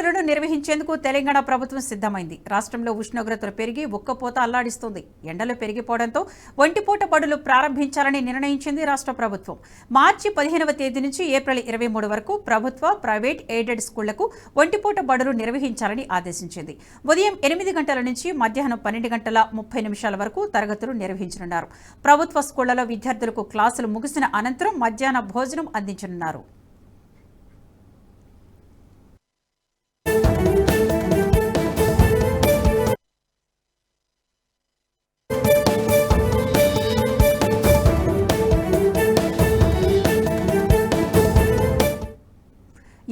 పడులను నిర్వహించేందుకు తెలంగాణ ప్రభుత్వం సిద్ధమైంది. రాష్ట్రంలో ఉష్ణోగ్రతలు పెరిగి ఉక్కపోత అల్లాడిస్తుంది. ఎండలు పెరిగిపోవడంతో ఒంటిపూట బడులు ప్రారంభించాలని నిర్ణయించింది రాష్ట్ర ప్రభుత్వం. మార్చి 15వ తేదీ నుంచి ఏప్రిల్ 23 వరకు ప్రభుత్వ, ప్రైవేట్, ఎయిడెడ్ స్కూళ్లకు ఒంటిపూట బడులు నిర్వహించాలని ఆదేశించింది. ఉదయం 8 గంటల నుంచి మధ్యాహ్నం 12:30 వరకు తరగతులు నిర్వహించనున్నారు. ప్రభుత్వ స్కూళ్లలో విద్యార్థులకు క్లాసులు ముగిసిన అనంతరం మధ్యాహ్న భోజనం అందించనున్నారు.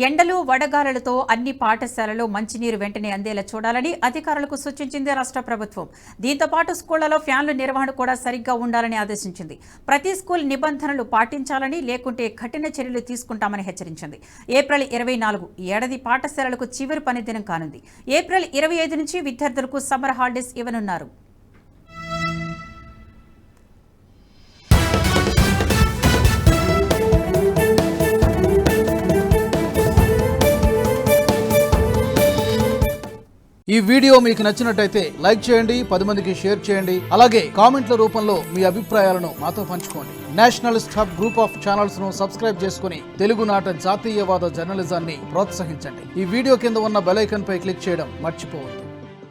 ఎండలు, వడగాలులతో అన్ని పాఠశాలలు మంచినీరు వెంటనే అందేలా చూడాలని అధికారులకు సూచించింది రాష్ట్ర ప్రభుత్వం. దీంతో పాటు స్కూళ్లలో ఫ్యాన్ల నిర్వహణ కూడా సరిగ్గా ఉండాలని ఆదేశించింది. ప్రతి స్కూల్ నిబంధనలు పాటించాలని, లేకుంటే కఠిన చర్యలు తీసుకుంటామని హెచ్చరించింది. ఏప్రిల్ 24 ఏడాది పాఠశాలలకు చివరి పనిదినం కానుంది. ఏప్రిల్ 25 నుంచి విద్యార్థులకు సమ్మర్ హాలిడేస్ ఇవ్వనున్నారు. ఈ వీడియో మీకు నచ్చినట్టయితే లైక్ చేయండి, 10 మందికి షేర్ చేయండి. అలాగే కామెంట్ల రూపంలో మీ అభిప్రాయాలను మాతో పంచుకోండి. Nationalist hub group of channels ను సబ్స్క్రైబ్ చేసుకుని తెలుగునాట జాతీయవాద జర్నలిజాన్ని ప్రోత్సహించండి. ఈ వీడియో కింద ఉన్న బెల్ ఐకాన్ పై క్లిక్ చేయడం మర్చిపోవద్దు.